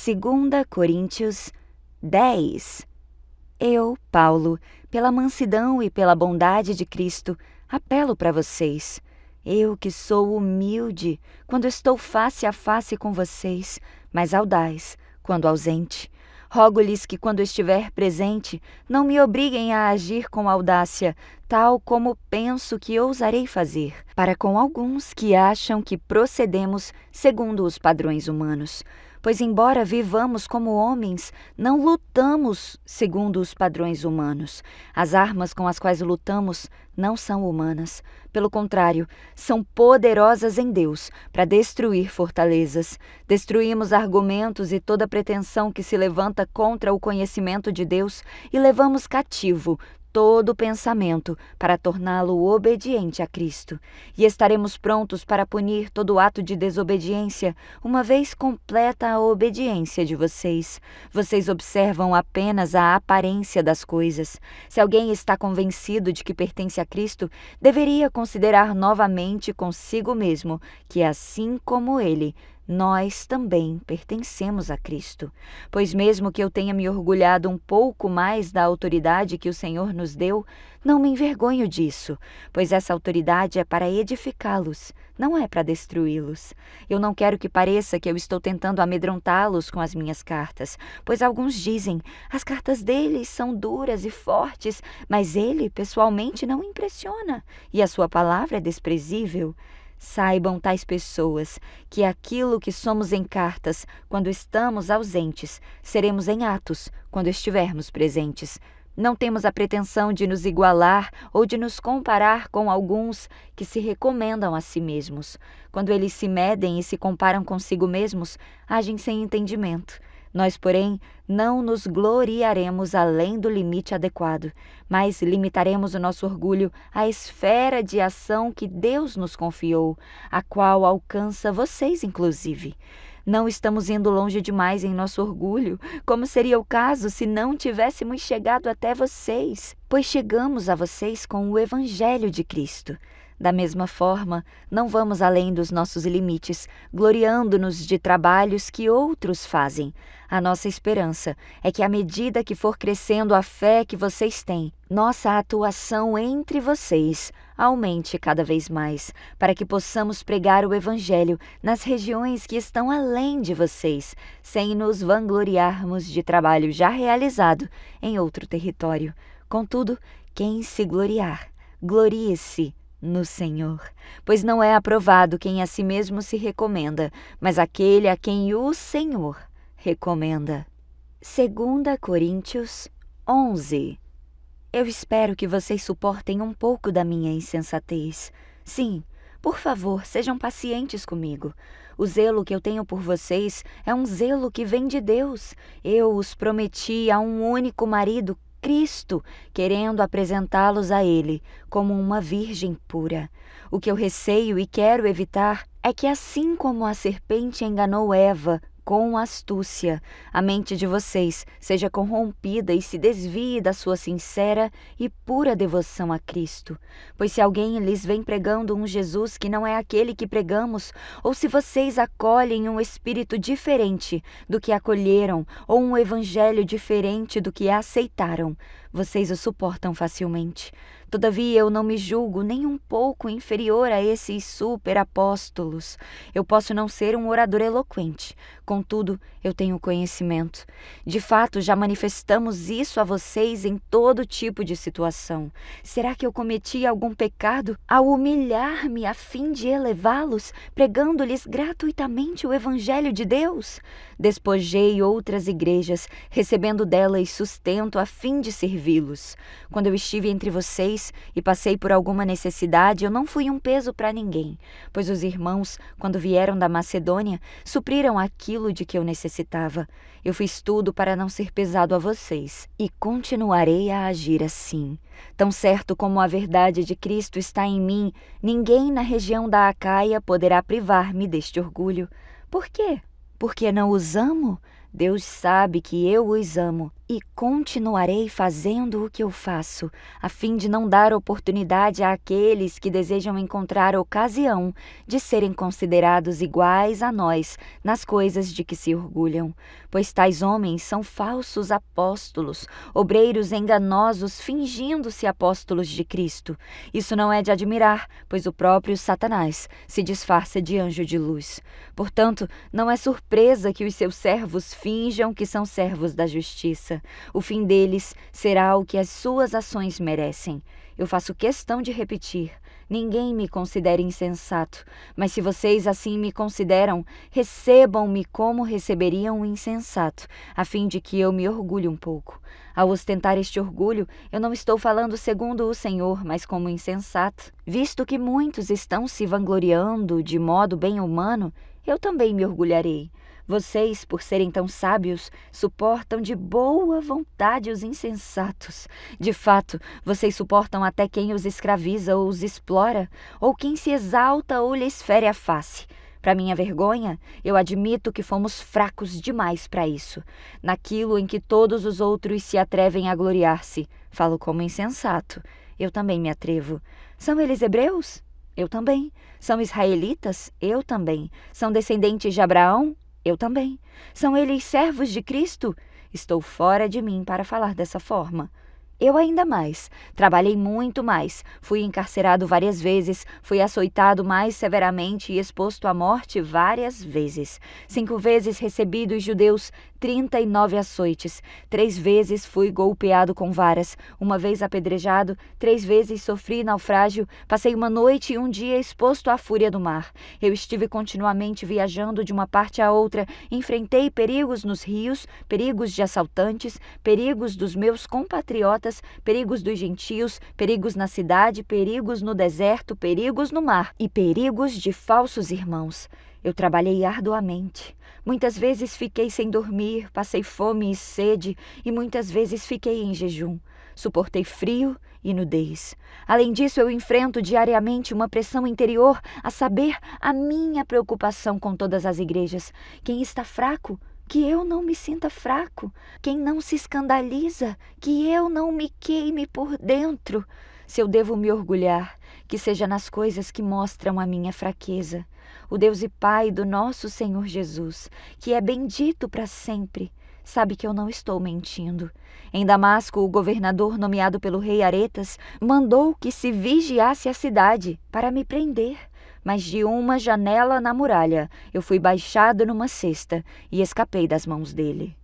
2 Coríntios 10. Eu, Paulo, pela mansidão e pela bondade de Cristo, apelo para vocês. Eu que sou humilde quando estou face a face com vocês, mas audaz quando ausente. Rogo-lhes que, quando estiver presente, não me obriguem a agir com audácia, tal como penso que ousarei fazer, para com alguns que acham que procedemos segundo os padrões humanos. Pois, embora vivamos como homens, não lutamos segundo os padrões humanos. As armas com as quais lutamos não são humanas. Pelo contrário, são poderosas em Deus para destruir fortalezas. Destruímos argumentos e toda pretensão que se levanta contra o conhecimento de Deus e levamos cativo todo pensamento para torná-lo obediente a Cristo. E estaremos prontos para punir todo ato de desobediência, uma vez completa a obediência de vocês. Vocês observam apenas a aparência das coisas. Se alguém está convencido de que pertence a Cristo, deveria considerar novamente consigo mesmo que, assim como ele, nós também pertencemos a Cristo. Pois mesmo que eu tenha me orgulhado um pouco mais da autoridade que o Senhor nos deu, não me envergonho disso, pois essa autoridade é para edificá-los, não é para destruí-los. Eu não quero que pareça que eu estou tentando amedrontá-los com as minhas cartas, pois alguns dizem, as cartas dele são duras e fortes, mas ele pessoalmente não impressiona, e a sua palavra é desprezível. Saibam tais pessoas que aquilo que somos em cartas quando estamos ausentes, seremos em atos quando estivermos presentes. Não temos a pretensão de nos igualar ou de nos comparar com alguns que se recomendam a si mesmos. Quando eles se medem e se comparam consigo mesmos, agem sem entendimento. Nós, porém, não nos gloriaremos além do limite adequado, mas limitaremos o nosso orgulho à esfera de ação que Deus nos confiou, a qual alcança vocês, inclusive. Não estamos indo longe demais em nosso orgulho, como seria o caso se não tivéssemos chegado até vocês, pois chegamos a vocês com o Evangelho de Cristo. Da mesma forma, não vamos além dos nossos limites, gloriando-nos de trabalhos que outros fazem. A nossa esperança é que, à medida que for crescendo a fé que vocês têm, nossa atuação entre vocês aumente cada vez mais, para que possamos pregar o Evangelho nas regiões que estão além de vocês, sem nos vangloriarmos de trabalho já realizado em outro território. Contudo, quem se gloriar, glorie-se no Senhor, pois não é aprovado quem a si mesmo se recomenda, mas aquele a quem o Senhor recomenda. 2 Coríntios 11. Eu espero que vocês suportem um pouco da minha insensatez. Sim, por favor, sejam pacientes comigo. O zelo que eu tenho por vocês é um zelo que vem de Deus. Eu os prometi a um único marido, Cristo, querendo apresentá-los a Ele como uma virgem pura. O que eu receio e quero evitar é que, assim como a serpente enganou Eva com astúcia, a mente de vocês seja corrompida e se desvie da sua sincera e pura devoção a Cristo. Pois se alguém lhes vem pregando um Jesus que não é aquele que pregamos, ou se vocês acolhem um espírito diferente do que acolheram, ou um evangelho diferente do que aceitaram, vocês o suportam facilmente. Todavia, eu não me julgo nem um pouco inferior a esses superapóstolos. Eu posso não ser um orador eloquente, contudo, eu tenho conhecimento. De fato, já manifestamos isso a vocês em todo tipo de situação. Será que eu cometi algum pecado ao humilhar-me a fim de elevá-los, pregando-lhes gratuitamente o Evangelho de Deus? Despojei outras igrejas, recebendo delas sustento a fim de servi-los. Quando eu estive entre vocês e passei por alguma necessidade, eu não fui um peso para ninguém, pois os irmãos, quando vieram da Macedônia, supriram aquilo de que eu necessitava. Eu fiz tudo para não ser pesado a vocês, e continuarei a agir assim. Tão certo como a verdade de Cristo está em mim, ninguém na região da Acaia poderá privar-me deste orgulho. Por quê? Porque não os amo? Deus sabe que eu os amo e continuarei fazendo o que eu faço, a fim de não dar oportunidade àqueles que desejam encontrar ocasião de serem considerados iguais a nós nas coisas de que se orgulham. Pois tais homens são falsos apóstolos, obreiros enganosos fingindo-se apóstolos de Cristo. Isso não é de admirar, pois o próprio Satanás se disfarça de anjo de luz. Portanto, não é surpresa que os seus servos finjam que são servos da justiça. O fim deles será o que as suas ações merecem. Eu faço questão de repetir: ninguém me considera insensato, mas se vocês assim me consideram, recebam-me como receberiam um insensato, a fim de que eu me orgulhe um pouco. Ao ostentar este orgulho, eu não estou falando segundo o Senhor, mas como insensato. Visto que muitos estão se vangloriando de modo bem humano, eu também me orgulharei. Vocês, por serem tão sábios, suportam de boa vontade os insensatos. De fato, vocês suportam até quem os escraviza ou os explora, ou quem se exalta ou lhes fere a face. Para minha vergonha, eu admito que fomos fracos demais para isso. Naquilo em que todos os outros se atrevem a gloriar-se, falo como insensato. Eu também me atrevo. São eles hebreus? Eu também. São israelitas? Eu também. São descendentes de Abraão? Eu também. São eles servos de Cristo? Estou fora de mim para falar dessa forma. Eu ainda mais. Trabalhei muito mais. Fui encarcerado várias vezes. Fui açoitado mais severamente e exposto à morte várias vezes. 5 vezes recebi dos judeus 39 açoites. 3 vezes fui golpeado com varas. 1 vez apedrejado. 3 vezes sofri naufrágio. Passei 1 noite e 1 dia exposto à fúria do mar. Eu estive continuamente viajando de uma parte a outra. Enfrentei perigos nos rios, perigos de assaltantes, perigos dos meus compatriotas, perigos dos gentios, perigos na cidade, perigos no deserto, perigos no mar e perigos de falsos irmãos. Eu trabalhei arduamente. Muitas vezes fiquei sem dormir, passei fome e sede e muitas vezes fiquei em jejum. Suportei frio e nudez. Além disso, eu enfrento diariamente uma pressão interior, a saber, a minha preocupação com todas as igrejas. Quem está fraco, que eu não me sinta fraco. Quem não se escandaliza, que eu não me queime por dentro. Se eu devo me orgulhar, que seja nas coisas que mostram a minha fraqueza. O Deus e Pai do nosso Senhor Jesus, que é bendito para sempre, sabe que eu não estou mentindo. Em Damasco, o governador nomeado pelo rei Aretas mandou que se vigiasse a cidade para me prender. Mas de uma janela na muralha eu fui baixado numa cesta e escapei das mãos dele.